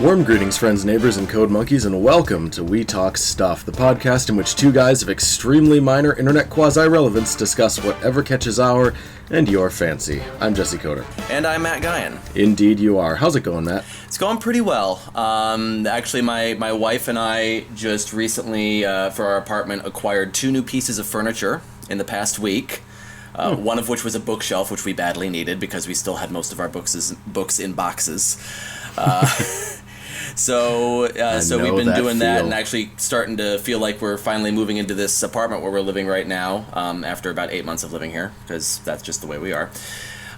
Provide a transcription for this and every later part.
Warm greetings, friends, neighbors, and code monkeys, and welcome to We Talk Stuff, the podcast in which two guys of extremely minor internet quasi-relevance discuss whatever catches our and your fancy. I'm Jesse Coder. And I'm Matt Guyan. Indeed you are. How's it going, Matt? It's going pretty well. Actually, my wife and I just recently, for our apartment, acquired 2 new pieces of furniture in the past week. One of which was a bookshelf, which we badly needed because we still had most of our books in boxes. So we've been doing that and actually starting to feel like we're finally moving into this apartment where we're living right now, after about 8 months of living here, because that's just the way we are.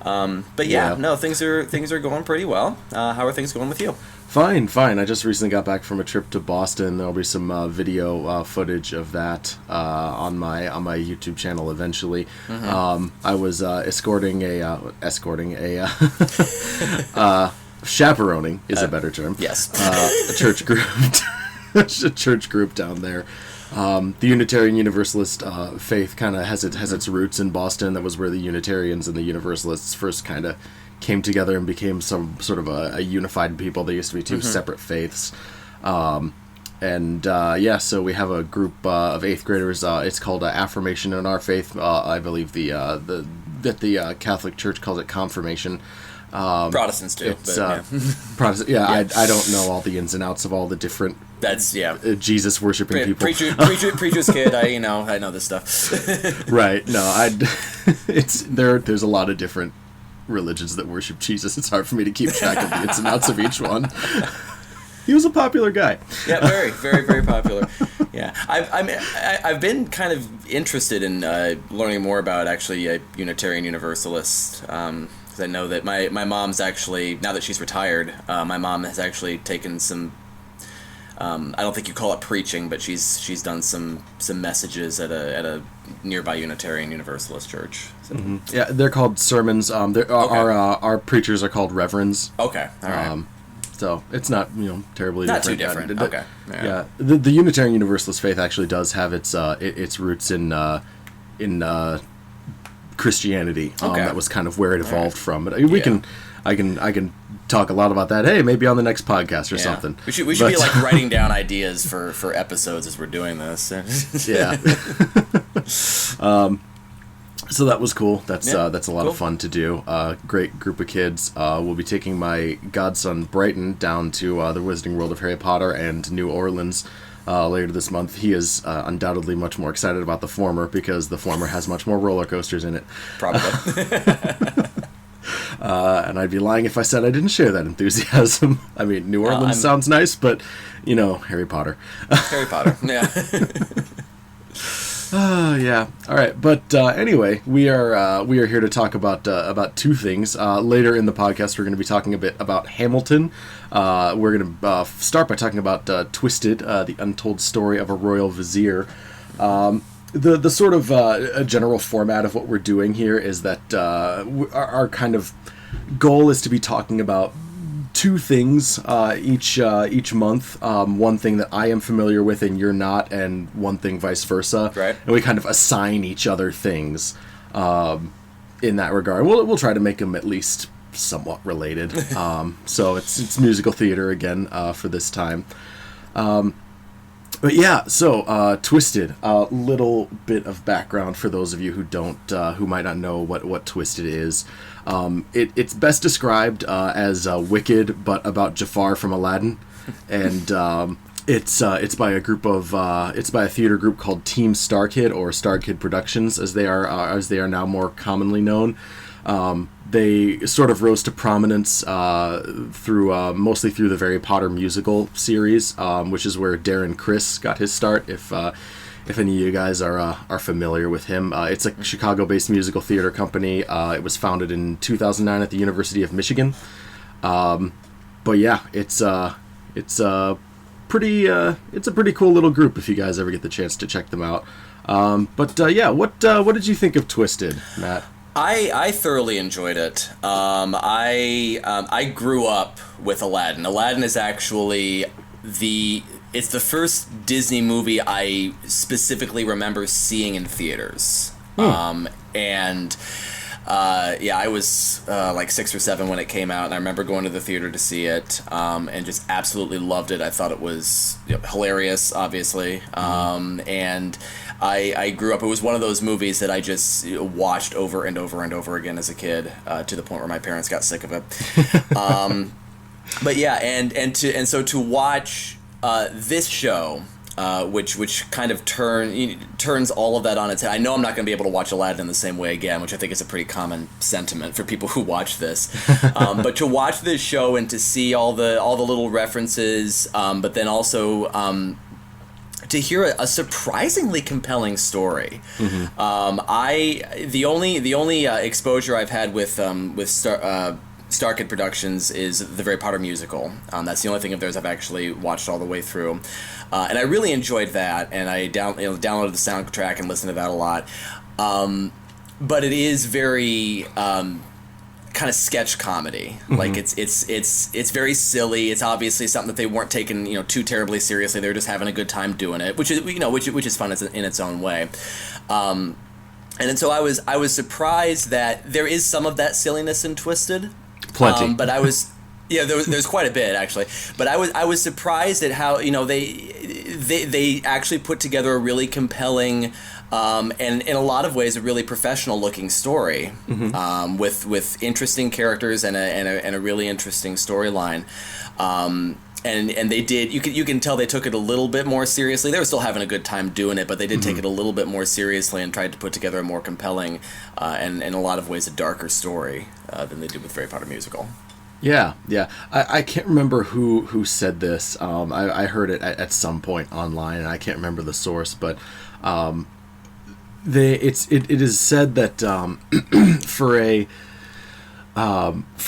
But no, things are going pretty well. How are things going with you? Fine. I just recently got back from a trip to Boston. There'll be some video footage of that on my YouTube channel eventually. Mm-hmm. I was chaperoning is a better term. Yes. A church group down there. The Unitarian Universalist faith kind of has its roots in Boston. That was where the Unitarians and the Universalists first kind of came together and became some sort of a unified people. They used to be two separate faiths. So we have a group of 8th graders. It's called Affirmation in our faith. I believe the Catholic Church calls it confirmation. Protestants do. Protestant. Yeah, yeah. I don't know all the ins and outs of all the different. That's Jesus worshiping people. Preacher's kid. I know this stuff. Right. No, there's a lot of different religions that worship Jesus. It's hard for me to keep track of the ins and outs of each one. He was a popular guy. Yeah, very, very, very popular. Yeah, I've been kind of interested in learning more about actually a Unitarian Universalist. I know that my mom's actually, now that she's retired, my mom has actually taken some, I don't think you call it preaching, but she's done some messages at a nearby Unitarian Universalist church. So. Mm-hmm. Yeah, they're called sermons. Our preachers are called reverends. Okay, all right. So it's not terribly not different. Too different. Okay. Yeah, the Unitarian Universalist faith actually does have its roots in Christianity. That was kind of where it evolved from. But I can talk a lot about that. Hey, maybe on the next podcast or something. We should be like writing down ideas for episodes as we're doing this. Yeah. So that was cool. That's a lot of fun to do. Great group of kids. We'll be taking my godson Brighton down to the Wizarding World of Harry Potter and New Orleans later this month. He is undoubtedly much more excited about the former because the former has much more roller coasters in it. Probably. And I'd be lying if I said I didn't share that enthusiasm. I mean, New Orleans sounds nice, but Harry Potter. Harry Potter. Yeah. Yeah. All right. But anyway, we are here to talk about 2 things. Later in the podcast, we're going to be talking a bit about Hamilton. We're going to start by talking about Twisted, the untold story of a royal vizier. The sort of a general format of what we're doing here is that our kind of goal is to be talking about 2 things each month. One thing that I am familiar with and you're not, and one thing vice versa. Right. And we kind of assign each other things in that regard. We'll try to make them at least somewhat related. So it's musical theater again for this time. But yeah, so Twisted. A little bit of background for those of you who might not know what Twisted is. It's best described as Wicked, but about Jafar from Aladdin, and it's by a theater group called Team Star Kid or Star Kid Productions, as they are now more commonly known. They sort of rose to prominence mostly through the Harry Potter musical series, which is where Darren Criss got his start. If any of you guys are familiar with him, it's a Chicago-based musical theater company. It was founded in 2009 at the University of Michigan. But yeah, it's a pretty cool little group if you guys ever get the chance to check them out. What did you think of Twisted, Matt? I thoroughly enjoyed it. I grew up with Aladdin. Aladdin is actually it's the first Disney movie I specifically remember seeing in theaters. And Yeah, I was like 6 or 7 when it came out, and I remember going to the theater to see it, and just absolutely loved it. I thought it was hilarious, obviously, and I grew up. It was one of those movies that I just watched over and over and over again as a kid, to the point where my parents got sick of it. But yeah, and so to watch this show. Which kind of turns all of that on its head. I know I'm not going to be able to watch Aladdin in the same way again, which I think is a pretty common sentiment for people who watch this. But to watch this show and to see all the little references, but then also to hear a surprisingly compelling story. The only exposure I've had with Starkid Productions is the Harry Potter musical. That's the only thing of theirs I've actually watched all the way through. And I really enjoyed that, and I downloaded the soundtrack and listened to that a lot. But it is very kind of sketch comedy. Like it's very silly. It's obviously something that they weren't taking too terribly seriously. They were just having a good time doing it, which is fun in its own way. And then so I was surprised that there is some of that silliness in Twisted. Plenty. But I was. Yeah, there's quite a bit actually, but I was surprised at how they actually put together a really compelling, and in a lot of ways a really professional looking story, with interesting characters and a really interesting storyline, and they did you can tell they took it a little bit more seriously. They were still having a good time doing it, but they did take it a little bit more seriously and tried to put together a more compelling, and in a lot of ways a darker story than they did with Harry Potter musical. Yeah. I can't remember who said this. I heard it at some point online, and I can't remember the source, but it is said that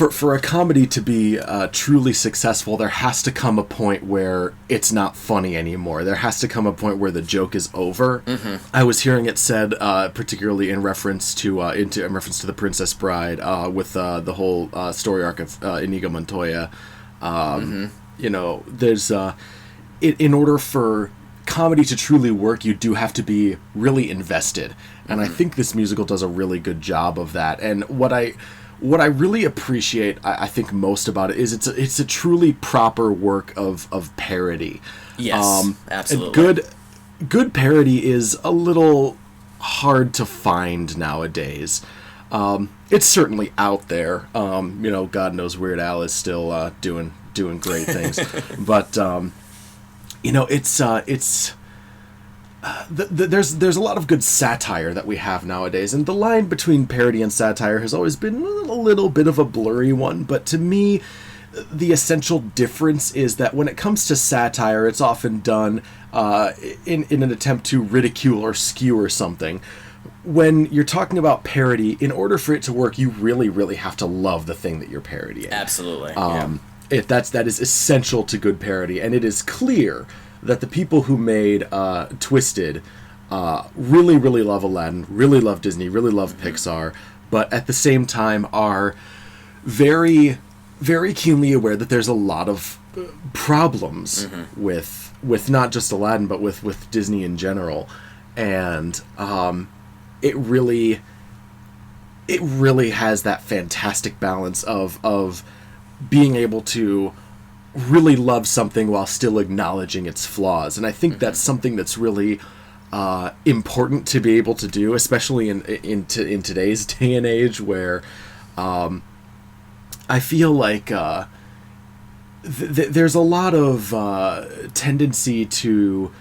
for a comedy to be truly successful, there has to come a point where it's not funny anymore. There has to come a point where the joke is over. I was hearing it said, particularly in reference to The Princess Bride, with the whole story arc of Inigo Montoya. There's in order for comedy to truly work, you do have to be really invested, and I think this musical does a really good job of that. And what I really appreciate, I think, most about it is it's a truly proper work of parody. Yes, absolutely. Good parody is a little hard to find nowadays. It's certainly out there. God knows Weird Al is still doing great things, but it's. There's a lot of good satire that we have nowadays, and the line between parody and satire has always been a little bit of a blurry one, but to me, the essential difference is that when it comes to satire, it's often done in an attempt to ridicule or skewer something. When you're talking about parody, in order for it to work, you really, really have to love the thing that you're parodying. Absolutely. That is essential to good parody, and it is clear that the people who made Twisted really, really love Aladdin, really love Disney, really love Pixar, but at the same time are very, very keenly aware that there's a lot of problems with not just Aladdin, but with Disney in general. And it really has that fantastic balance of being able to really love something while still acknowledging its flaws. And I think that's something that's really important to be able to do, especially in today's day and age, where I feel like there's a lot of tendency to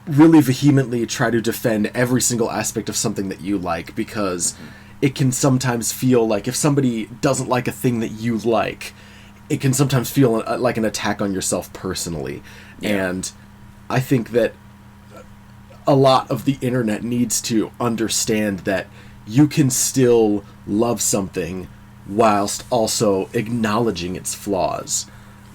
really vehemently try to defend every single aspect of something that you like, because it can sometimes feel like if somebody doesn't like a thing that you like, it can sometimes feel like an attack on yourself personally. Yeah. And I think that a lot of the internet needs to understand that you can still love something whilst also acknowledging its flaws.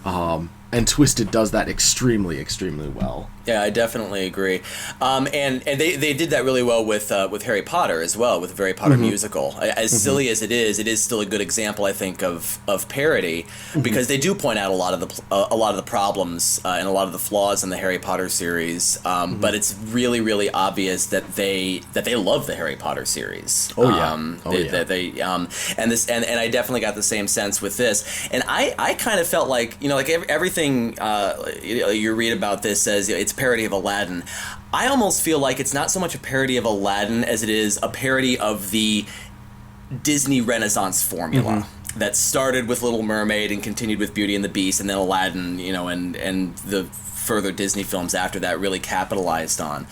And Twisted does that extremely, extremely well. Yeah, I definitely agree, and they did that really well with Harry Potter as well, with the Harry Potter musical. As silly as it is still a good example, I think, of parody, because they do point out a lot of the problems and a lot of the flaws in the Harry Potter series. But it's really, really obvious that they love the Harry Potter series. Oh yeah, and I definitely got the same sense with this, and I kind of felt like, like everything you read about this says it's a parody of Aladdin. I almost feel like it's not so much a parody of Aladdin as it is a parody of the Disney Renaissance formula that started with Little Mermaid and continued with Beauty and the Beast, and then Aladdin, and the further Disney films after that really capitalized on.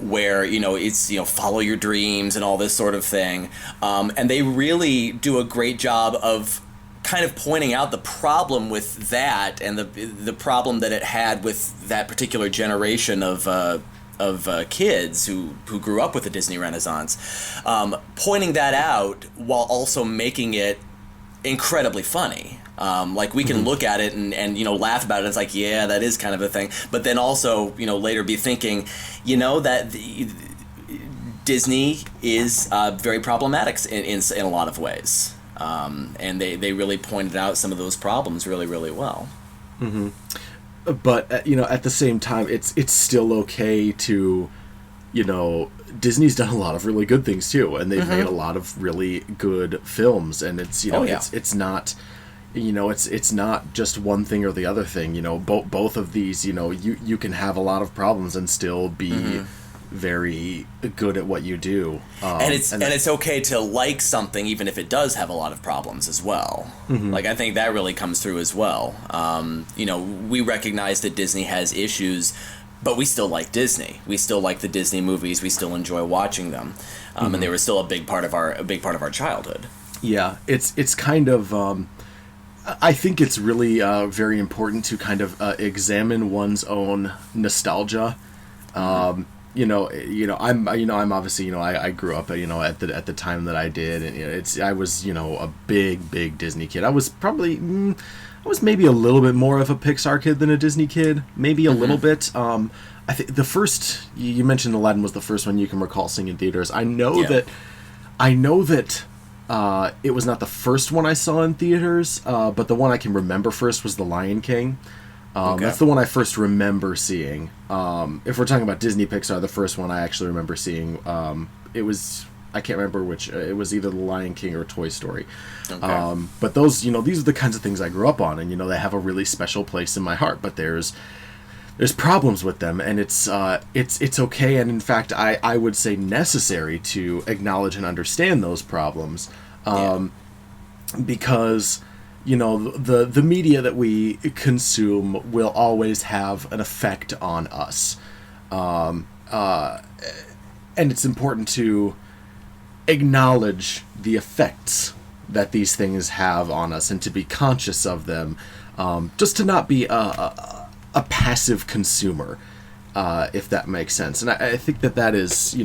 Where, it's, follow your dreams and all this sort of thing. And they really do a great job of kind of pointing out the problem with that, and the problem that it had with that particular generation of kids who grew up with the Disney Renaissance, pointing that out while also making it incredibly funny. Like we can look at it and laugh about it. It's like, yeah, that is kind of a thing. But then also, later be thinking, that Disney is very problematic in a lot of ways. And they really pointed out some of those problems really, really well. But at the same time, it's still okay to, Disney's done a lot of really good things too, and they've made a lot of really good films, and it's it's not, it's not just one thing or the other thing. Both of these, you can have a lot of problems and still be very good at what you do, and it's okay to like something even if it does have a lot of problems as well. Like, I think that really comes through as well. We recognize that Disney has issues, but we still like Disney. We still like the Disney movies. We still enjoy watching them, and they were still a big part of our childhood. Yeah, it's kind of. I think it's really very important to kind of examine one's own nostalgia. I'm obviously, I grew up, at the time that I did, and I was, a big Disney kid. I was maybe a little bit more of a Pixar kid than a Disney kid, maybe a little bit. I think the first, you mentioned Aladdin was the first one you can recall seeing in theaters. I know that it was not the first one I saw in theaters, but the one I can remember first was The Lion King. That's the one I first remember seeing. If we're talking about Disney Pixar, the first one I actually remember seeing, it was, I can't remember which, it was either The Lion King or Toy Story. But those, these are the kinds of things I grew up on, and, they have a really special place in my heart, but there's problems with them, and it's okay, and in fact, I would say necessary to acknowledge and understand those problems, because the media that we consume will always have an effect on us, and it's important to acknowledge the effects that these things have on us and to be conscious of them, just to not be a passive consumer, if that makes sense. And I think that is,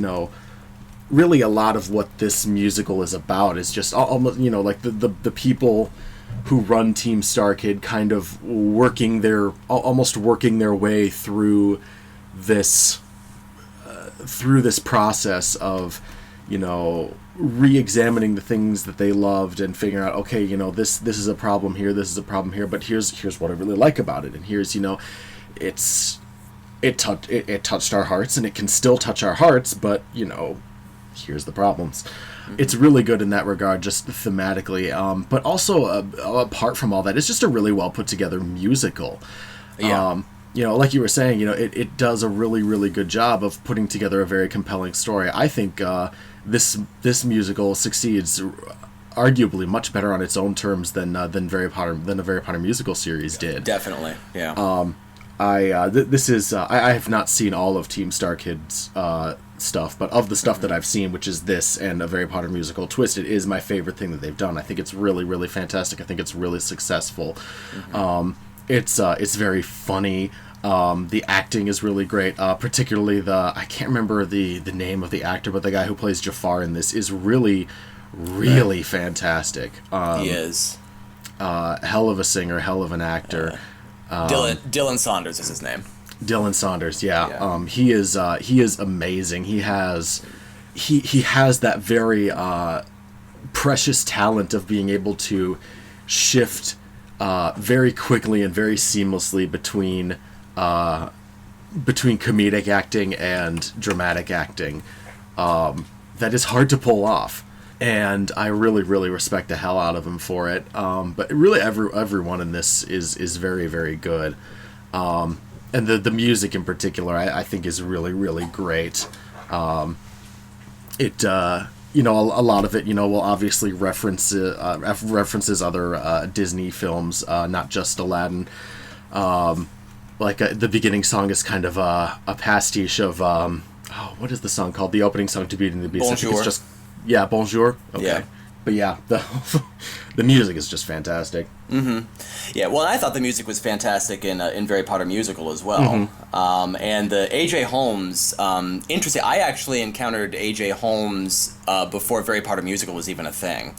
really a lot of what this musical is about, is just almost, like the people who run Team Star Kid kind of almost working their way through this process of, re-examining the things that they loved and figuring out, okay, this is a problem here, this is a problem here, but here's what I really like about it, and here's, it touched our hearts, and it can still touch our hearts, but here's the problems. It's really good in that regard, just thematically, but also apart from all that, it's just a really well put together musical. Like you were saying, it does a really, really good job of putting together a very compelling story. I think this musical succeeds arguably much better on its own terms than a Harry Potter musical series did. Definitely, yeah. I have not seen all of Team Star Kid's stuff, but of the stuff that I've seen, which is this and a Harry Potter musical, Twisted is my favorite thing that they've done. I think it's really, really fantastic. I think it's really successful. It's very funny. The acting is really great, particularly I can't remember the name of the actor, but the guy who plays Jafar in this is really, really fantastic. He is. Hell of a singer, hell of an actor. Dylan Saunders is his name. Dylan Saunders, yeah. Yeah. He is amazing. He has that very precious talent of being able to shift very quickly and very seamlessly between comedic acting and dramatic acting. That is hard to pull off, and I really, really respect the hell out of him for it. But really, everyone in this is very, very good. And the music in particular, I think, is really, really great. It you know, a lot of it, you know, will obviously references other Disney films, not just Aladdin. The beginning song is kind of a pastiche of what is the song called? The opening song to Beauty and the Beast. Bonjour. I think it's just Bonjour. Okay. Yeah. But yeah, the music is just fantastic. Yeah, well, I thought the music was fantastic in Harry Potter musical as well. And the A.J. Holmes, interesting. I actually encountered A.J. Holmes before Harry Potter musical was even a thing.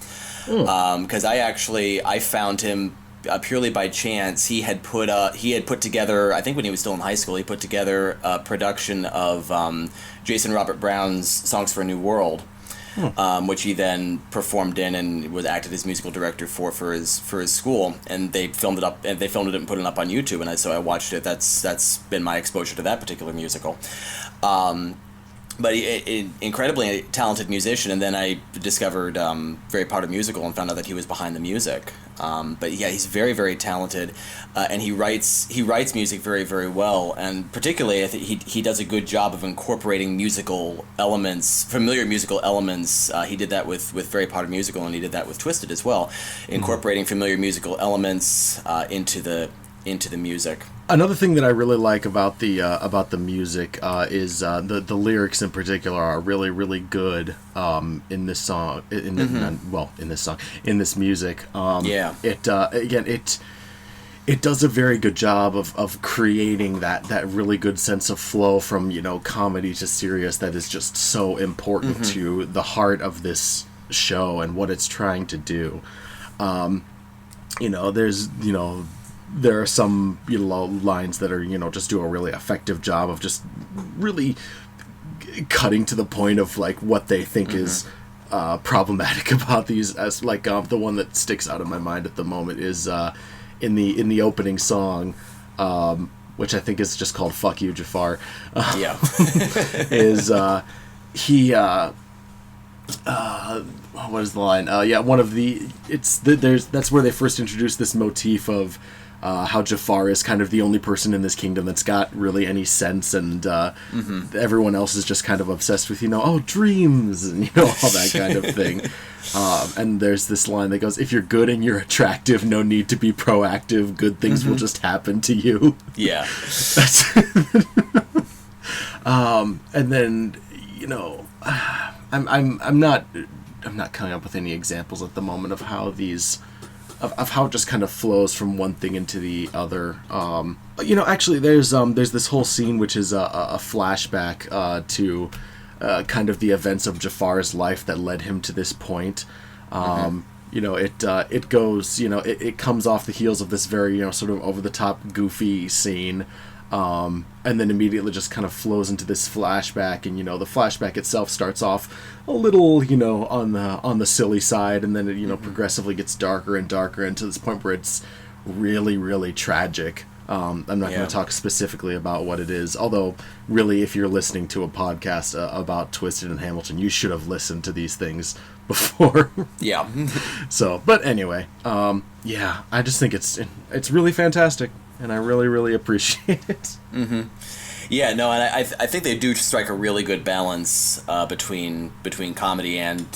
Because I found him purely by chance. He had put together, I think when he was still in high school, he put together a production of Jason Robert Brown's Songs for a New World. Which he then performed in and was acted as musical director for his school, and they filmed it and put it up on YouTube, and so I watched it. That's been my exposure to that particular musical. But he incredibly talented musician, and then I discovered Harry Potter musical and found out that he was behind the music. But yeah, he's very, very talented, and he writes music very, very well. And particularly, I think he does a good job of incorporating familiar musical elements. He did that with Harry Potter musical, and he did that with Twisted as well, incorporating familiar musical elements into the music. Another thing that I really like about the music is the lyrics in particular are really, really good in this song. In this music. It does a very good job of creating that really good sense of flow from, you know, comedy to serious that is just so important to the heart of this show and what it's trying to do. There are some, you know, lines that are, you know, just do a really effective job of just really cutting to the point of like what they think is problematic about these. As like the one that sticks out of my mind at the moment is in the opening song, which I think is just called "Fuck You, Jafar." Is he? What is the line? One of the that's where they first introduced this motif of how Jafar is kind of the only person in this kingdom that's got really any sense, and everyone else is just kind of obsessed with, you know, dreams, and, you know, all that kind of thing. And there's this line that goes, "If you're good and you're attractive, no need to be proactive. Good things will just happen to you." Yeah. That's and then, you know, I'm not coming up with any examples at the moment of how these. Of how it just kind of flows from one thing into the other. Actually, there's this whole scene which is a flashback to kind of the events of Jafar's life that led him to this point. It goes, you know, it comes off the heels of this very, you know, sort of over the top goofy scene. And then immediately just kind of flows into this flashback, and, you know, the flashback itself starts off a little, you know, on the silly side, and then it, you know, progressively gets darker and darker, and to this point where it's really, really tragic. I'm not going to talk specifically about what it is, although really, if you're listening to a podcast about Twisted and Hamilton, you should have listened to these things before. Yeah. So, but anyway, I just think it's really fantastic. And I really, really appreciate it. Yeah, no, and I think they do strike a really good balance between comedy and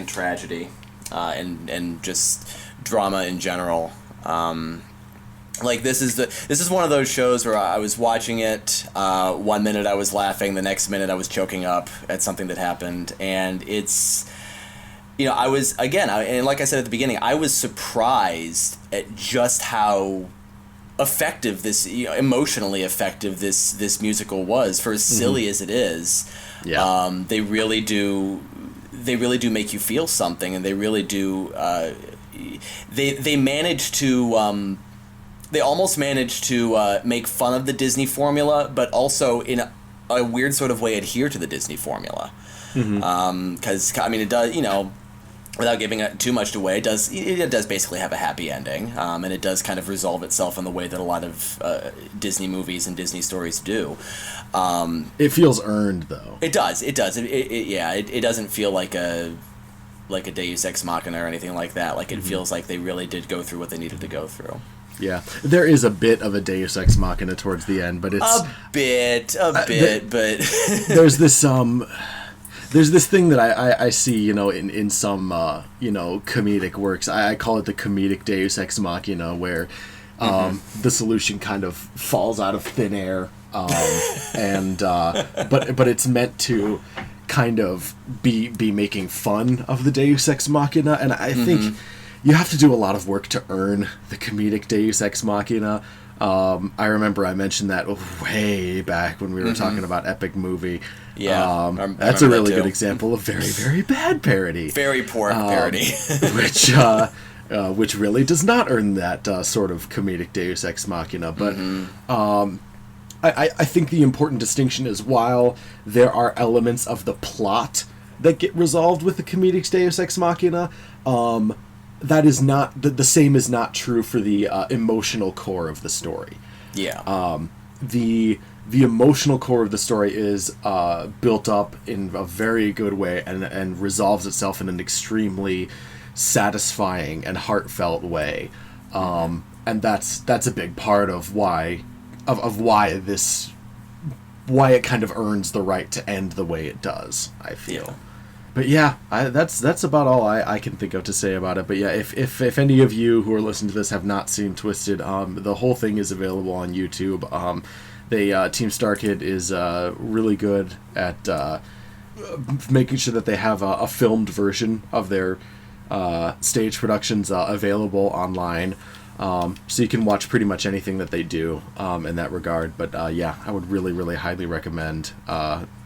tragedy, and just drama in general. Like this is one of those shows where I was watching it. 1 minute I was laughing, the next minute I was choking up at something that happened, and it's. You know, I was and like I said at the beginning, I was surprised at just how effective this, you know, emotionally effective this musical was, for as silly as it is. They really do make you feel something, and they really do they manage to they almost managed to make fun of the Disney formula, but also in a weird sort of way adhere to the Disney formula. Because I mean, it does, you know, without giving it too much away, it does basically have a happy ending, and it does kind of resolve itself in the way that a lot of Disney movies and Disney stories do. It feels earned, though. It does. It doesn't feel like a Deus Ex Machina or anything like that. Like, it feels like they really did go through what they needed to go through. Yeah, there is a bit of a Deus Ex Machina towards the end, but it's a bit, but there's this thing that I see, you know, in some you know, comedic works. I call it the comedic Deus Ex Machina, where the solution kind of falls out of thin air, and but it's meant to kind of be making fun of the Deus Ex Machina, and I think you have to do a lot of work to earn the comedic Deus Ex Machina. I remember I mentioned that way back when we were talking about Epic Movie. Yeah, that's a really good example of very, very bad parody. Very poor parody. which really does not earn that sort of comedic Deus Ex Machina. But I think the important distinction is, while there are elements of the plot that get resolved with the comedic Deus Ex Machina, that is not the same is not true for the emotional core of the story. Yeah. The emotional core of the story is built up in a very good way and resolves itself in an extremely satisfying and heartfelt way. And that's a big part of why it kind of earns the right to end the way it does, I feel. Yeah. But yeah, that's about all I can think of to say about it. But yeah, if any of you who are listening to this have not seen Twisted, the whole thing is available on YouTube. Team StarKid is really good at making sure that they have a filmed version of their stage productions available online. So you can watch pretty much anything that they do in that regard. But yeah, I would really, really highly recommend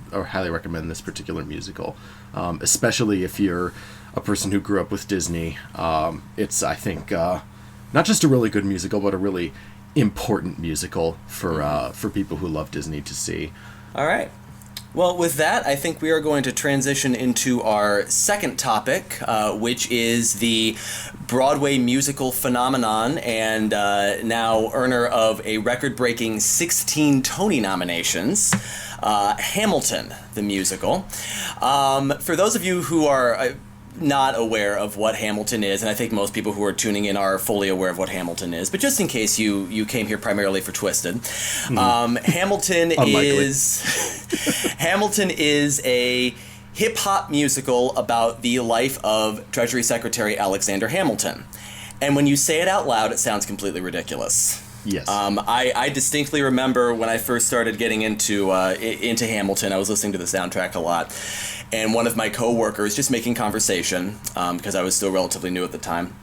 this particular musical, especially if you're a person who grew up with Disney. It's, I think, not just a really good musical, but a really important musical for people who love Disney to see. All right. Well, with that, I think we are going to transition into our second topic, which is the Broadway musical phenomenon and now earner of a record-breaking 16 Tony nominations, Hamilton, the musical. For those of you who are not aware of what Hamilton is, and I think most people who are tuning in are fully aware of what Hamilton is, but just in case you came here primarily for Twisted, Hamilton is a hip-hop musical about the life of Treasury Secretary Alexander Hamilton. And when you say it out loud, it sounds completely ridiculous. Yes. I distinctly remember when I first started getting into Hamilton, I was listening to the soundtrack a lot, and one of my co-workers, just making conversation, because I was still relatively new at the time,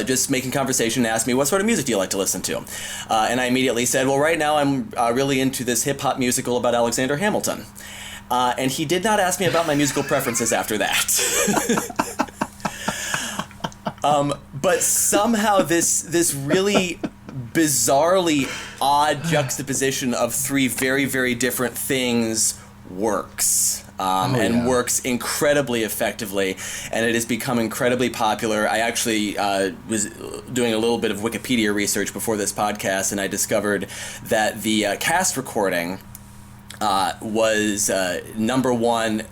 just making conversation, asked me, what sort of music do you like to listen to? And I immediately said, well, right now I'm really into this hip-hop musical about Alexander Hamilton. And he did not ask me about my musical preferences after that. But somehow this really bizarrely odd juxtaposition of three very, very different things works. Works incredibly effectively, and it has become incredibly popular. I actually was doing a little bit of Wikipedia research before this podcast, and I discovered that the cast recording was a number one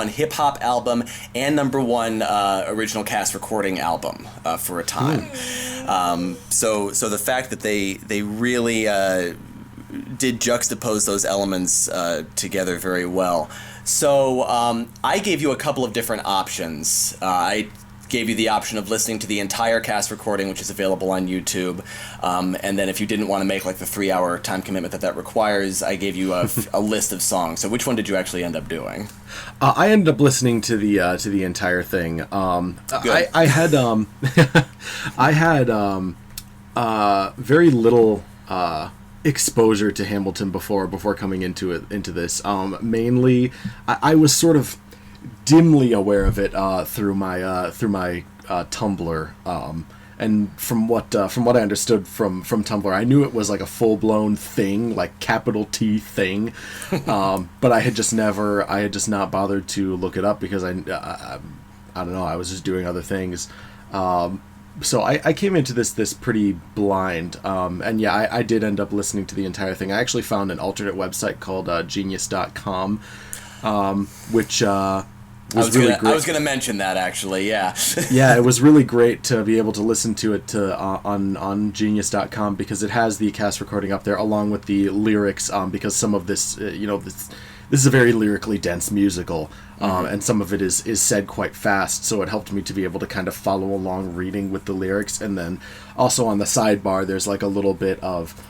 hip hop album and number one original cast recording album for a time. So the fact that they really did juxtapose those elements together very well. So I gave you a couple of different options. I gave you the option of listening to the entire cast recording, which is available on YouTube. And then if you didn't want to make like the 3-hour time commitment that requires, I gave you a list of songs. So which one did you actually end up doing? I ended up listening to the entire thing. Good. I had I had very little exposure to Hamilton before coming into this. Mainly, I was sort of dimly aware of it through my Tumblr, and from what I understood from Tumblr, I knew it was like a full blown thing, like capital T thing, but I had just not bothered to look it up because I don't know, I was just doing other things. So I came into this pretty blind, and yeah, I did end up listening to the entire thing. I actually found an alternate website called genius.com, which was really great. I was going to mention that, actually, yeah. Yeah, it was really great to be able to listen to it on genius.com because it has the cast recording up there along with the lyrics, because some of this, this is a very lyrically dense musical, and some of it is said quite fast, so it helped me to be able to kind of follow along reading with the lyrics. And then also on the sidebar, there's like a little bit of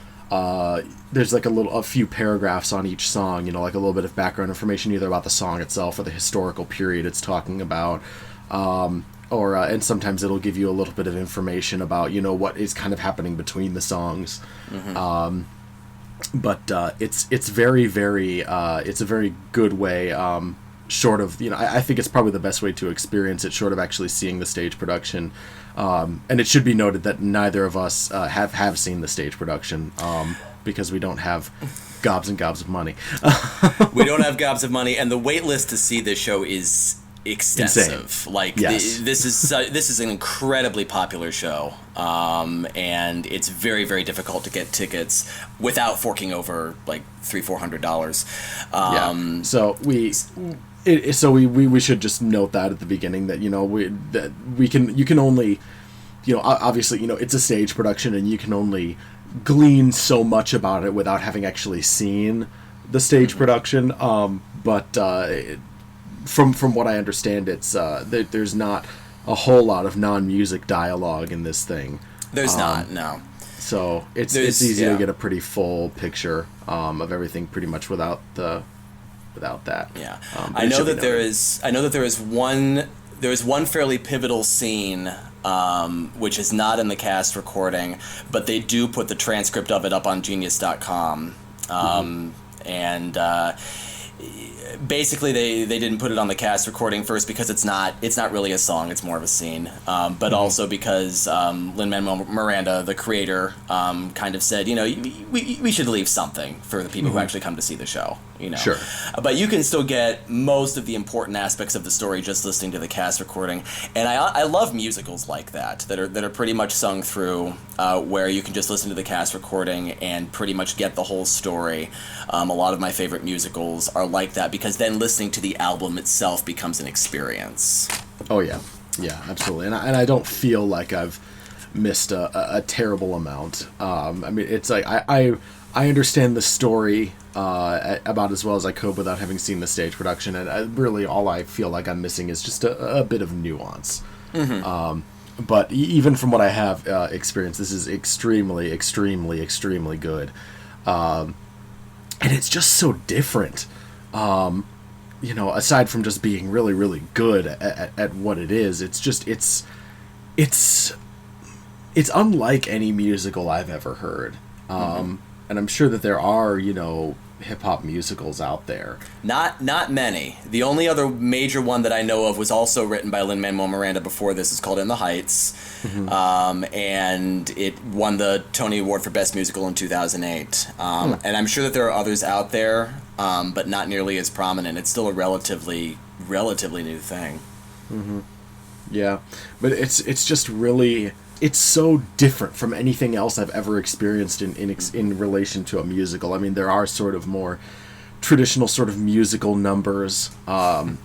there's like a few paragraphs on each song, like a little bit of background information either about the song itself or the historical period it's talking about, and sometimes it'll give you a little bit of information about what is kind of happening between the songs. But it's very, very it's a very good way, short of I think it's probably the best way to experience it, short of actually seeing the stage production. And it should be noted that neither of us have seen the stage production, because we don't have gobs and gobs of money. We don't have gobs of money, and the wait list to see this show is extensive. Insane. Like, yes. This is an incredibly popular show, and it's very, very difficult to get tickets without forking over like $300-400. Yeah. So we should just note that at the beginning that you can only obviously it's a stage production and you can only glean so much about it without having actually seen the stage production. But from what I understand, it's there's not a whole lot of non-music dialogue in this thing. There's not, no. So it's easy to get a pretty full picture of everything pretty much without that. Yeah, I know that there is one fairly pivotal scene, which is not in the cast recording, but they do put the transcript of it up on Genius.com, and basically they didn't put it on the cast recording first because it's not really a song, it's more of a scene, but also because Lin-Manuel Miranda, the creator, kind of said, we should leave something for the people who actually come to see the show. Sure. But you can still get most of the important aspects of the story just listening to the cast recording, and I love musicals like that are pretty much sung through, where you can just listen to the cast recording and pretty much get the whole story. A lot of my favorite musicals are like that because then listening to the album itself becomes an experience. Oh yeah, absolutely, and I don't feel like I've missed a terrible amount. I mean, it's like I understand the story about as well as I could without having seen the stage production, and really all I feel like I'm missing is just a bit of nuance. But even from what I have experienced, this is extremely, extremely, extremely good, and it's just so different. Aside from just being really, really good at what it is, it's unlike any musical I've ever heard. And I'm sure that there are, hip-hop musicals out there. Not many. The only other major one that I know of was also written by Lin-Manuel Miranda before this. It's called In the Heights. And it won the Tony Award for Best Musical in 2008. And I'm sure that there are others out there, but not nearly as prominent. It's still a relatively new thing. Yeah, but it's just really... It's so different from anything else I've ever experienced in relation to a musical. I mean, there are sort of more traditional sort of musical numbers.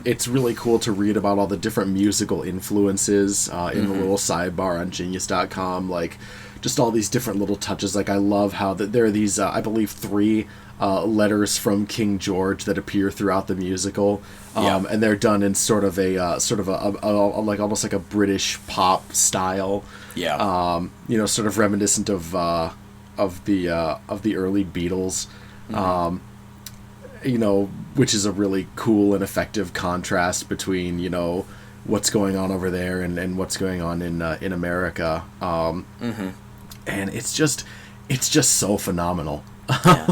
It's really cool to read about all the different musical influences in the little sidebar on Genius.com. Like, just all these different little touches. Like, I love how there are these, I believe, 3 letters from King George that appear throughout the musical. And they're done in sort of a like almost like a British pop style. Sort of reminiscent of the early Beatles. Which is a really cool and effective contrast between what's going on over there and what's going on in America. And it's just so phenomenal. Yeah.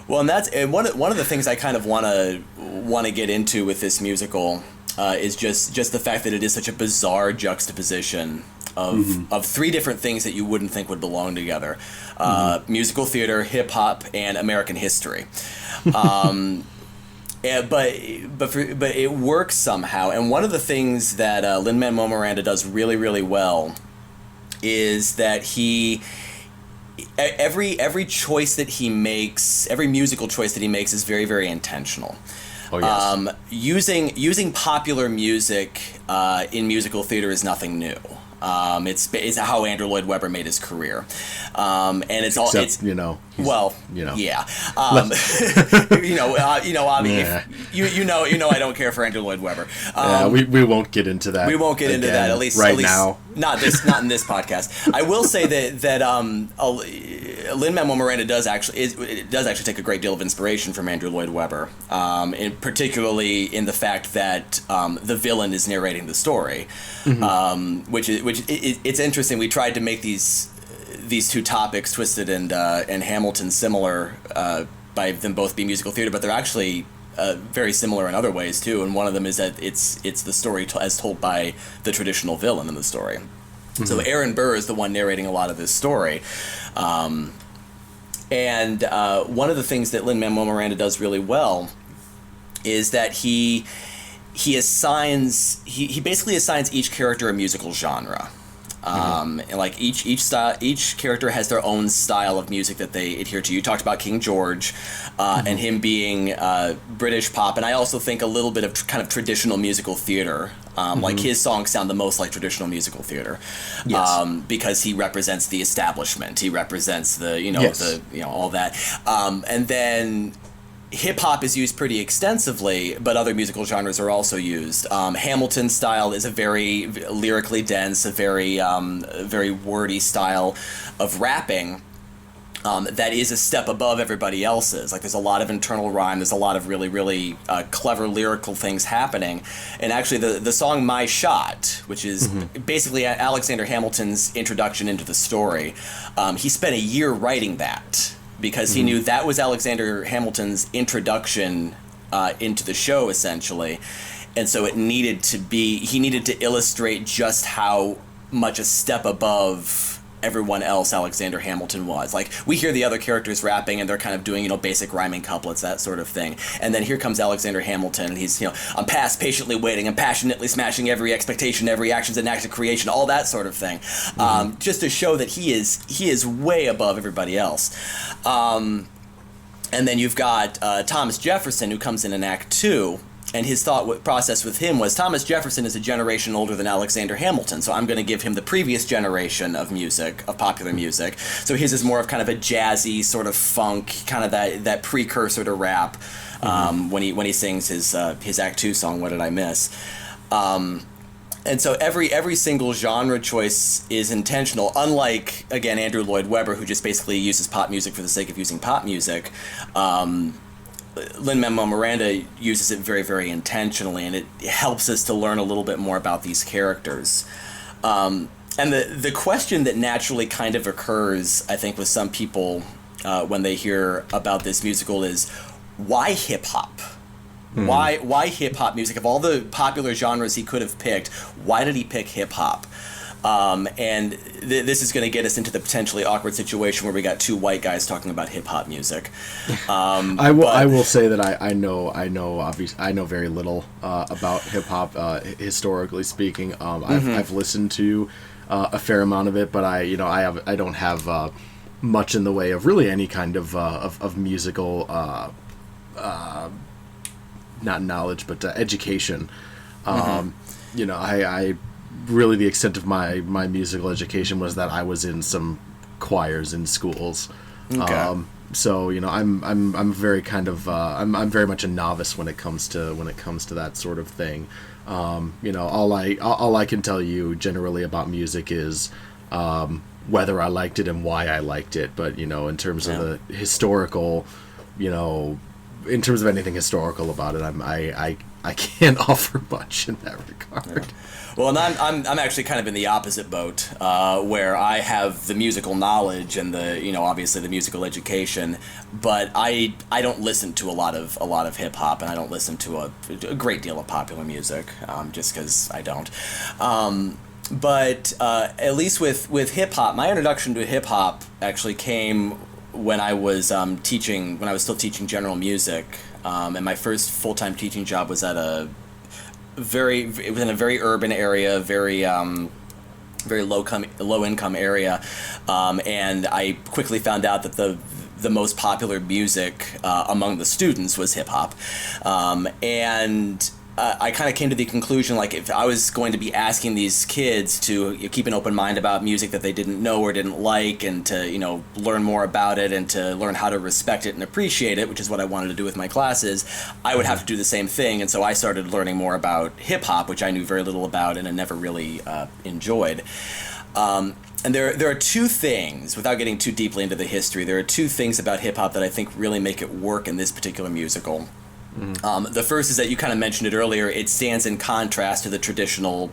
Well, and one of the things I kind of want to get into with this musical is just the fact that it is such a bizarre juxtaposition of three different things that you wouldn't think would belong together: musical theater, hip hop, and American history. But it works somehow. And one of the things that Lin-Manuel Miranda does really, really well is that every choice that he makes, every musical choice that he makes is very, very intentional. Oh, yes. Using popular music in musical theater is nothing new. It's how Andrew Lloyd Webber made his career, and it's all Except, it's you know, yeah, I don't care for Andrew Lloyd Webber. We won't get into that. We won't get into that at least now. Not in this podcast. I will say that Lin-Manuel Miranda does actually take a great deal of inspiration from Andrew Lloyd Webber, and particularly in the fact that the villain is narrating the story, which it's interesting. We tried to make these two topics, Twisted and Hamilton, similar by them both being musical theater, but they're actually very similar in other ways too. And one of them is that it's the story as told by the traditional villain in the story. Mm-hmm. So Aaron Burr is the one narrating a lot of this story. And one of the things that Lin-Manuel Miranda does really well is that he basically assigns each character a musical genre. And like each character has their own style of music that they adhere to. You talked about King George, and him being British pop, and I also think a little bit of kind of traditional musical theater. Like his songs sound the most like traditional musical theater, because he represents the establishment. He represents the all that, and then hip-hop is used pretty extensively, but other musical genres are also used. Hamilton style is a very lyrically dense, a very wordy style of rapping that is a step above everybody else's. Like, there's a lot of internal rhyme, there's a lot of really, really clever lyrical things happening. And actually the song My Shot, which is basically Alexander Hamilton's introduction into the story, he spent a year writing that, because he knew that was Alexander Hamilton's introduction into the show, essentially. And so he needed to illustrate just how much a step above everyone else Alexander Hamilton was. Like, we hear the other characters rapping and they're kind of doing, basic rhyming couplets, that sort of thing. And then here comes Alexander Hamilton, and he's, I'm past patiently waiting, I'm passionately smashing every expectation, every action's an act of creation, all that sort of thing. Just to show that he is way above everybody else. And then you've got Thomas Jefferson, who comes in Act 2, and his thought process with him was, Thomas Jefferson is a generation older than Alexander Hamilton, so I'm going to give him the previous generation of music, of popular music. So his is more of kind of a jazzy sort of funk, kind of that precursor to rap, when he sings his Act 2 song, What Did I Miss? And so every single genre choice is intentional, unlike, again, Andrew Lloyd Webber, who just basically uses pop music for the sake of using pop music. Lin-Manuel Miranda uses it very, very intentionally, and it helps us to learn a little bit more about these characters. And the question that naturally kind of occurs, I think, with some people when they hear about this musical is, why hip-hop? Why hip-hop music? Of all the popular genres he could have picked, why did he pick hip-hop? And this is going to get us into the potentially awkward situation where we got two white guys talking about hip hop music. I will say that I know very little about hip hop, historically speaking. I've listened to a fair amount of it, but I don't have much in the way of really any kind of musical not knowledge, but education. I really, the extent of my musical education was that I was in some choirs in schools. Okay. So I'm very kind of I'm very much a novice when it comes to that sort of thing. All I can tell you generally about music is whether I liked it and why I liked it. But in terms of the historical, in terms of anything historical about it, I can't offer much in that regard. Yeah. Well, and I'm actually kind of in the opposite boat, where I have the musical knowledge and the obviously the musical education, but I don't listen to a lot of hip hop, and I don't listen to a great deal of popular music, just because I don't. But at least with hip hop, my introduction to hip hop actually came when I was when I was still teaching general music, and my first full-time teaching job was at it was in a very urban area, very low income area, and I quickly found out that the most popular music among the students was hip hop, and I kind of came to the conclusion, like, if I was going to be asking these kids to keep an open mind about music that they didn't know or didn't like, and to learn more about it and to learn how to respect it and appreciate it, which is what I wanted to do with my classes, I would have to do the same thing. And so I started learning more about hip hop, which I knew very little about and I never really enjoyed. And there are two things, without getting too deeply into the history, there are two things about hip hop that I think really make it work in this particular musical. The first is that you kind of mentioned it earlier. It stands in contrast to the traditional,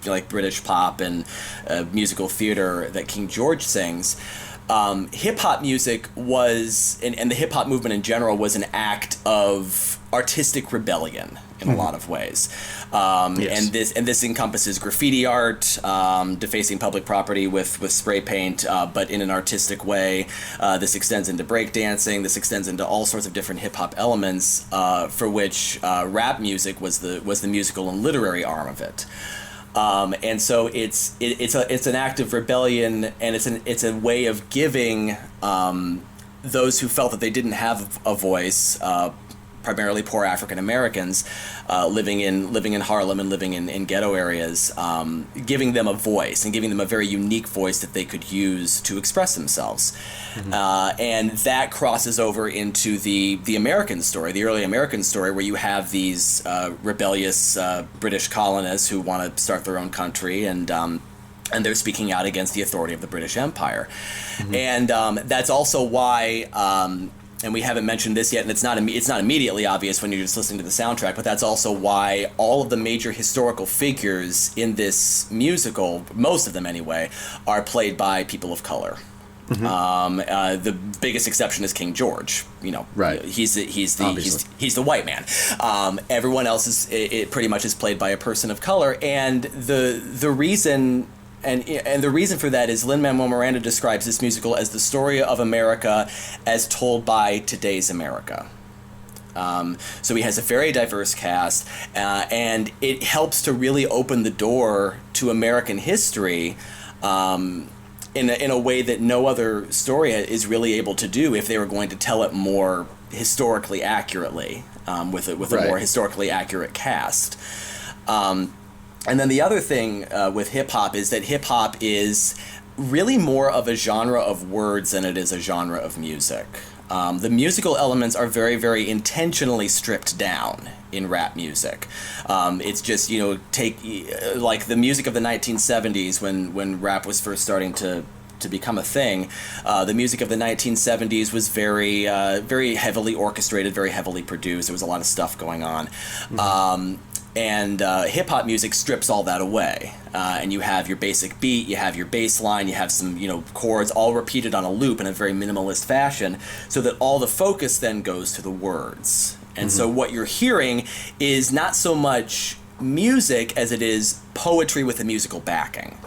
like British pop and musical theater that King George sings. Hip hop music was, and the hip hop movement in general, was an act of artistic rebellion in a lot of ways. Yes. And this encompasses graffiti art, defacing public property with spray paint, but in an artistic way. This extends into breakdancing. This extends into all sorts of different hip hop elements, for which rap music was the musical and literary arm of it. And so it's an act of rebellion, and it's a way of giving those who felt that they didn't have a voice, primarily poor African Americans, living in Harlem and living in ghetto areas, giving them a voice and giving them a very unique voice that they could use to express themselves. And that crosses over into the American story, the early American story, where you have these rebellious British colonists who want to start their own country, and they're speaking out against the authority of the British Empire. And that's also why, and we haven't mentioned this yet, and it's not immediately obvious when you're just listening to the soundtrack, but that's also why all of the major historical figures in this musical, most of them anyway, are played by people of color. The biggest exception is King George. Right. He's the white man. Everyone else it pretty much is played by a person of color, and the reason. And the reason for that is Lin-Manuel Miranda describes this musical as the story of America as told by today's America. So he has a very diverse cast, and it helps to really open the door to American history in a way that no other story is really able to do if they were going to tell it more historically accurately, with a more historically accurate cast. And then the other thing with hip-hop is that hip-hop is really more of a genre of words than it is a genre of music. The musical elements are very, very intentionally stripped down in rap music. It's just, take like the music of the 1970s when rap was first starting to become a thing. The music of the 1970s was very, very heavily orchestrated, very heavily produced. There was a lot of stuff going on. And hip-hop music strips all that away. And you have your basic beat, you have your bass line, you have some, chords all repeated on a loop in a very minimalist fashion, so that all the focus then goes to the words. And so what you're hearing is not so much music as it is poetry with a musical backing.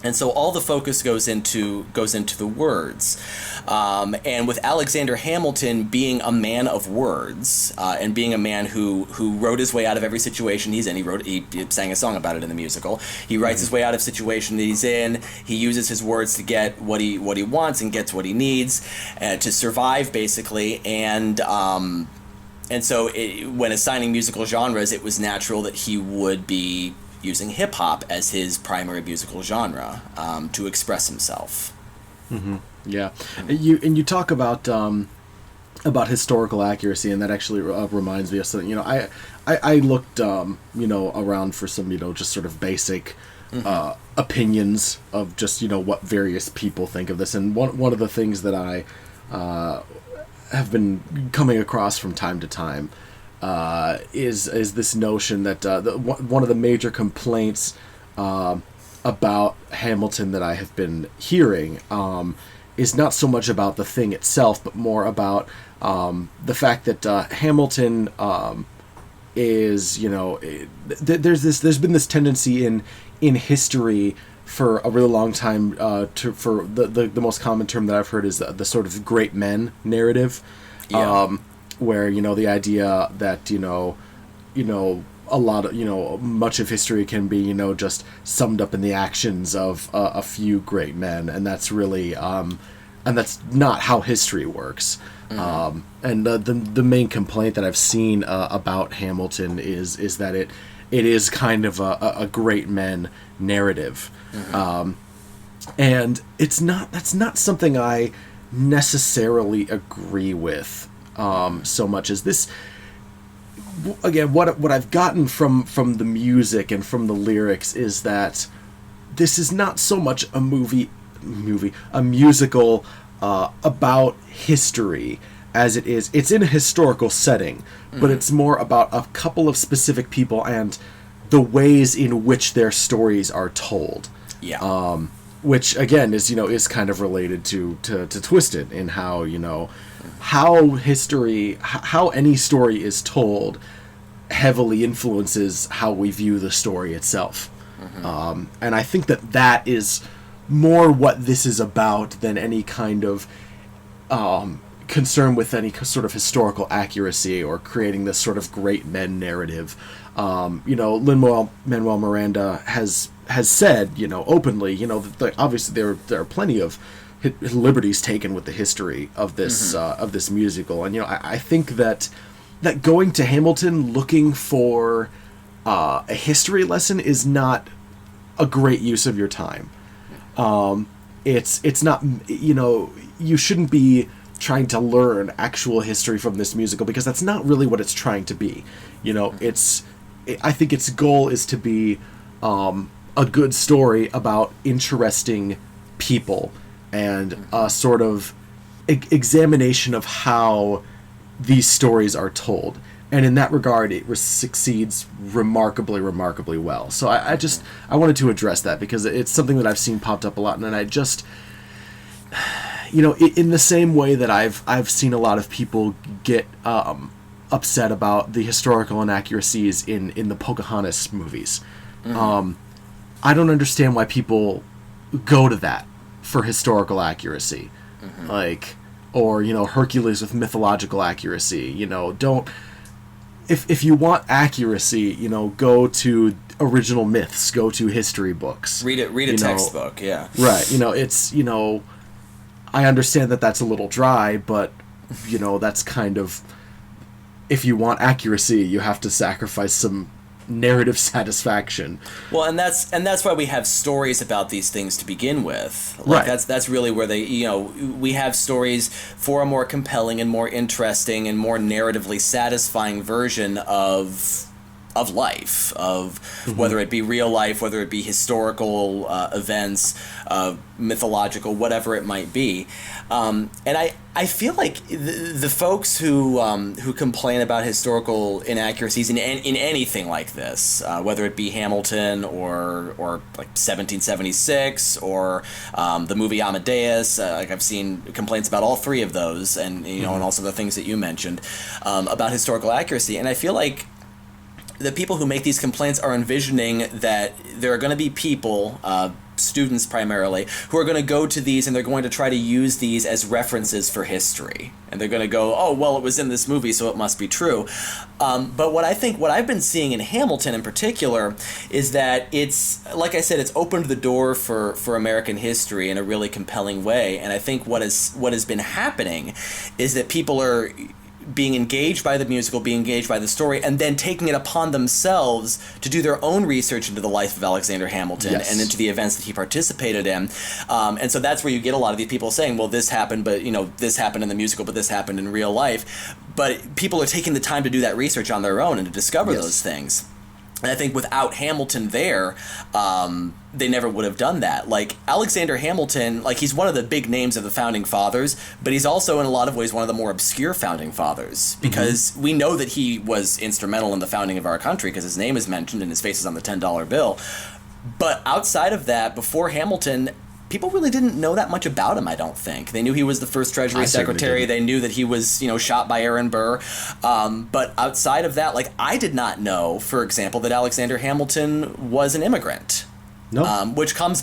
And so all the focus goes into the words, and with Alexander Hamilton being a man of words, and being a man who wrote his way out of every situation he's in. He sang a song about it in the musical. He writes his way out of situation that he's in. He uses his words to get what he wants and gets what he needs to survive, basically. And so when assigning musical genres, it was natural that he would be using hip-hop as his primary musical genre to express himself. Yeah. You talk about historical accuracy, and that actually reminds me of something. I looked around for some just sort of basic opinions of just what various people think of this, and one of the things that I have been coming across from time to time is this notion that one of the major complaints about Hamilton that I have been hearing is not so much about the thing itself, but more about the fact that Hamilton is, there's been this tendency in history for a really long time for the most common term that I've heard is the sort of great men narrative, where the idea that a lot of much of history can be just summed up in the actions of a few great men, and that's really and that's not how history works. Mm-hmm. And the main complaint that I've seen about Hamilton is that it is kind of a great men narrative. Mm-hmm. And that's not something I necessarily agree with so much as this. Again, what I've gotten from the music and from the lyrics is that this is not so much a musical about history as it's in a historical setting, but it's more about a couple of specific people and the ways in which their stories are told. Yeah. Which again is kind of related to Twisted in how how any story is told heavily influences how we view the story itself. Mm-hmm. And I think that is more what this is about than any kind of concern with any sort of accuracy or creating this sort of great men narrative. Lin-Manuel Miranda has said, openly, that obviously there are plenty of liberties taken with the history of this of this musical, and I think that going to Hamilton looking for a history lesson is not a great use of your time. It's not, you shouldn't be trying to learn actual history from this musical, because that's not really what it's trying to be. I think its goal is to be a good story about interesting people and a sort of examination of how these stories are told. And in that regard, it succeeds remarkably well. So I wanted to address that because it's something that I've seen popped up a lot, and I just, in the same way that I've seen a lot of people get upset about the historical inaccuracies in the Pocahontas movies. Mm-hmm. I don't understand why people go to that for historical accuracy, or Hercules with mythological accuracy. Don't. If you want accuracy, go to original myths, go to history books. Read a textbook, yeah. Right. It's, I understand that that's a little dry, but, that's kind of, if you want accuracy, you have to sacrifice some narrative satisfaction. Well, and that's why we have stories about these things to begin with. Right. That's really where we have stories for a more compelling and more interesting and more narratively satisfying version of life, of whether it be real life, whether it be historical events, mythological, whatever it might be. And I feel like the folks who complain about historical inaccuracies in anything like this, whether it be Hamilton or like 1776 or the movie Amadeus, I've seen complaints about all three of those, and and also the things that you mentioned about historical accuracy. And I feel like the people who make these complaints are envisioning that there are going to be people, students primarily, who are going to go to these and they're going to try to use these as references for history. And they're going to go, oh, well, it was in this movie, so it must be true. But what I've been seeing in Hamilton in particular is that it's, like I said, it's opened the door for American history in a really compelling way. And I think what has been happening is that people are being engaged by the musical, being engaged by the story, and then taking it upon themselves to do their own research into the life of Alexander Hamilton and into the events that he participated in. And so that's where you get a lot of these people saying, well, this happened, but this happened in the musical, but this happened in real life. But people are taking the time to do that research on their own and to discover those things. And I think without Hamilton there, they never would have done that. Like, Alexander Hamilton, he's one of the big names of the Founding Fathers, but he's also in a lot of ways one of the more obscure Founding Fathers, because we know that he was instrumental in the founding of our country because his name is mentioned and his face is on the $10 bill. But outside of that, before Hamilton, people really didn't know that much about him, I don't think. They knew he was the first Treasury Secretary. They knew that he was, shot by Aaron Burr. But outside of that, like, I did not know, for example, that Alexander Hamilton was an immigrant. No. Which comes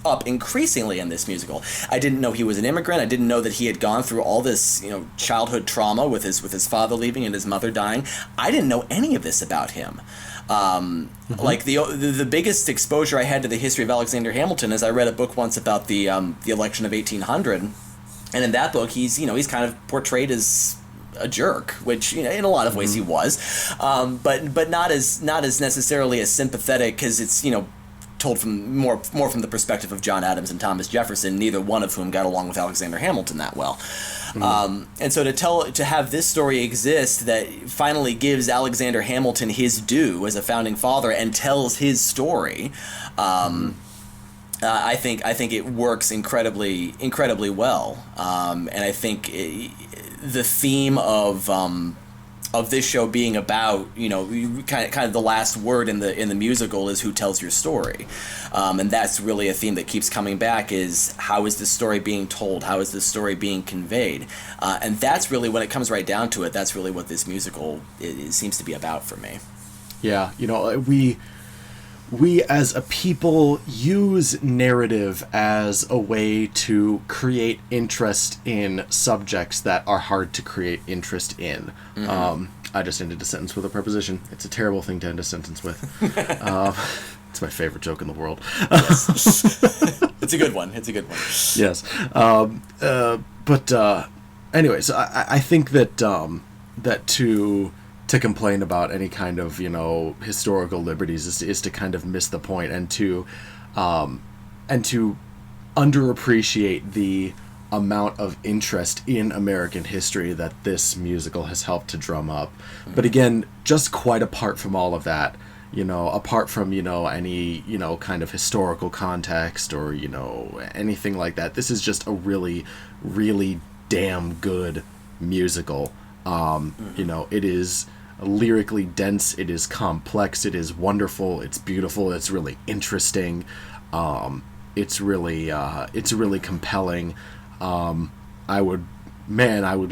up increasingly in this musical. I didn't know he was an immigrant. I didn't know that he had gone through all this, childhood trauma with his father leaving and his mother dying. I didn't know any of this about him. Like the biggest exposure I had to the history of Alexander Hamilton is I read a book once about the election of 1800, and in that book he's kind of portrayed as a jerk, which in a lot of ways he was, but not as necessarily as sympathetic, because it's told from more from the perspective of John Adams and Thomas Jefferson, neither one of whom got along with Alexander Hamilton that well. And so to have this story exist that finally gives Alexander Hamilton his due as a founding father and tells his story, I think it works incredibly well. And I think the theme of this show being about, kind of the last word in the musical is who tells your story. And that's really a theme that keeps coming back, is how is this story being told? How is this story being conveyed? And that's really, when it comes right down to it, that's really what this musical it seems to be about for me. Yeah, we as a people use narrative as a way to create interest in subjects that are hard to create interest in. I just ended a sentence with a preposition. It's a terrible thing to end a sentence with. It's my favorite joke in the world. Yes. It's a good one. Yes. Anyways, I think that that to complain about any kind of historical liberties is to kind of miss the point, and to underappreciate the amount of interest in American history that this musical has helped to drum up. But again, just quite apart from all of that, apart from any kind of historical context or anything like that, this is just a really, really damn good musical. It is lyrically dense, it is complex, it is wonderful, it's beautiful, it's really interesting, it's really compelling. I would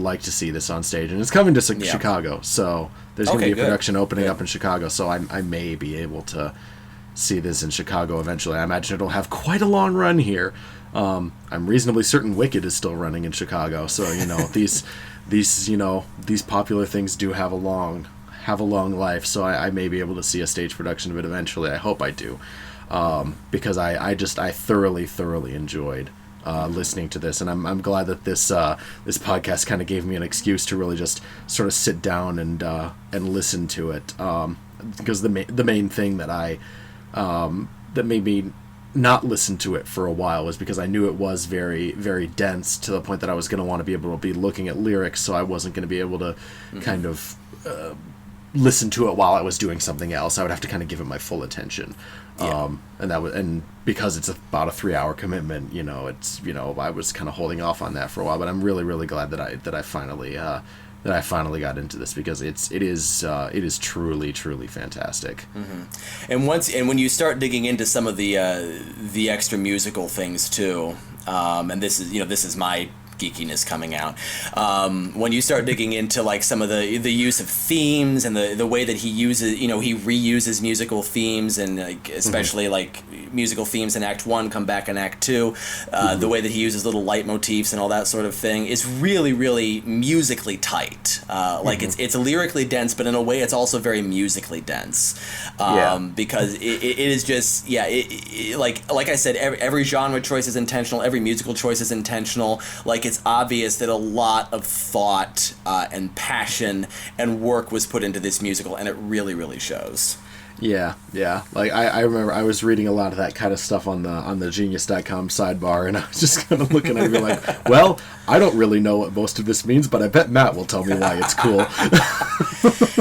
like to see this on stage, and it's coming to Chicago, so there's going to be a production opening up in Chicago, so I may be able to see this in Chicago eventually. I imagine it'll have quite a long run here. I'm reasonably certain Wicked is still running in Chicago, so these popular things do have a long life, so I may be able to see a stage production of it eventually. I hope I do, because I thoroughly enjoyed listening to this, and I'm glad that this podcast kind of gave me an excuse to really just sort of sit down and listen to it, because the main thing that that made me not listen to it for a while was because I knew it was very, very dense, to the point that I was going to want to be able to be looking at lyrics, so I wasn't going to be able to kind of listen to it while I was doing something else. I would have to kind of give it my full attention. And because it's about a 3-hour commitment, I was kind of holding off on that for a while, but I'm really, really glad that I finally got into this, because it is truly, truly fantastic. And when you start digging into some of the extra musical things too, and this is my geekiness coming out, when you start digging into like some of the use of themes and the way that he uses, he reuses musical themes, and like especially like musical themes in Act 1 come back in Act 2, the way that he uses little leitmotifs and all that sort of thing is really, really musically tight. It's lyrically dense, but in a way it's also very musically dense, because it is just like I said, every genre choice is intentional, every musical choice is intentional. Like, it's obvious that a lot of thought and passion and work was put into this musical, and it really, really shows. Yeah. Like, I remember I was reading a lot of that kind of stuff on the Genius.com sidebar, and I was just kind of looking at it and like, well, I don't really know what most of this means, but I bet Matt will tell me why it's cool.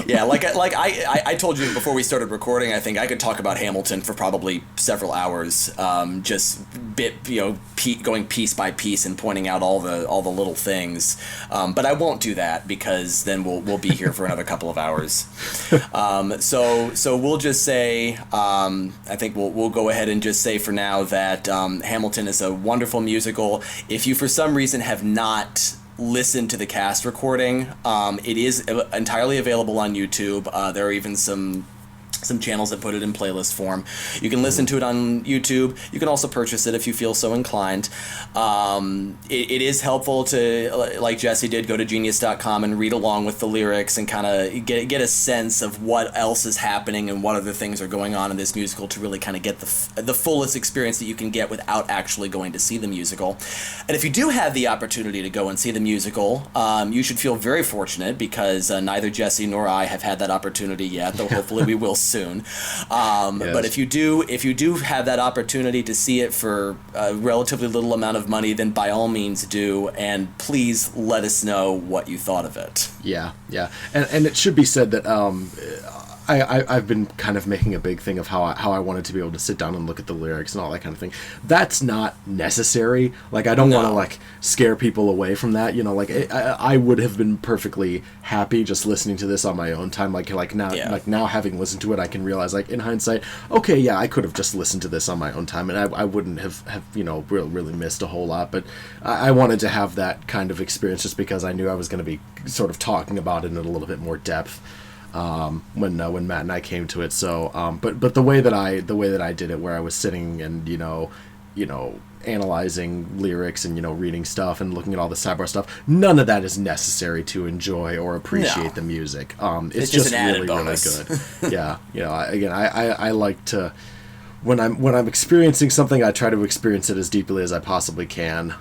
Yeah, I told you before we started recording, I think I could talk about Hamilton for probably several hours, just going piece by piece and pointing out all the little things. But I won't do that because then we'll be here for another couple of hours. So we'll just say, I think we'll go ahead and just say for now that Hamilton is a wonderful musical. If you for some reason have not listened to the cast recording, it is entirely available on YouTube. There are even some channels that put it in playlist form. You can listen to it on YouTube. You can also purchase it if you feel so inclined. It is helpful to, like Jesse did, go to genius.com and read along with the lyrics and kind of get a sense of what else is happening and what other things are going on in this musical to really kind of get the fullest experience that you can get without actually going to see the musical. And if you do have the opportunity to go and see the musical, you should feel very fortunate because neither Jesse nor I have had that opportunity yet, though hopefully we will soon. Yes. But if you do have that opportunity to see it for a relatively little amount of money, then by all means do, and please let us know what you thought of it. Yeah, and it should be said that I've been kind of making a big thing of how I wanted to be able to sit down and look at the lyrics and all that kind of thing. That's not necessary. Like, I don't want to like scare people away from that. You know, like I would have been perfectly happy just listening to this on my own time. Like now having listened to it, I can realize, like, in hindsight, okay, yeah, I could have just listened to this on my own time, and I wouldn't have really missed a whole lot. But I wanted to have that kind of experience just because I knew I was going to be sort of talking about it in a little bit more depth. When Matt and I came to it, so but the way that I did it, where I was sitting and analyzing lyrics and reading stuff and looking at all the sidebar stuff, none of that is necessary to enjoy or appreciate the music. It's just an really good. Yeah, I like to. When I'm experiencing something, I try to experience it as deeply as I possibly can.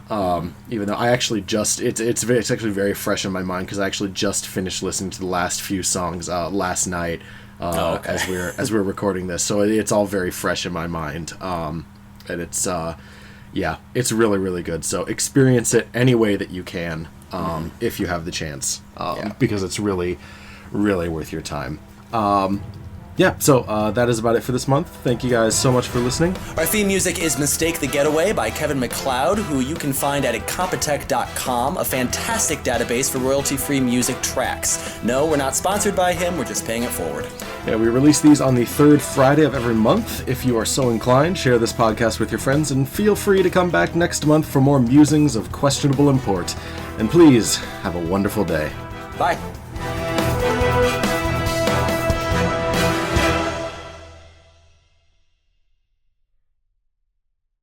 Even though I actually it's actually very fresh in my mind because I actually just finished listening to the last few songs last night as we're recording this, so it's all very fresh in my mind. And it's it's really, really good. So experience it any way that you can if you have the chance, because it's really, really worth your time. So that is about it for this month. Thank you guys so much for listening. Our theme music is Mistake the Getaway by Kevin MacLeod, who you can find at incompetech.com, a fantastic database for royalty-free music tracks. No, we're not sponsored by him, we're just paying it forward. Yeah, we release these on the third Friday of every month. If you are so inclined, share this podcast with your friends, and feel free to come back next month for more musings of questionable import. And please, have a wonderful day. Bye.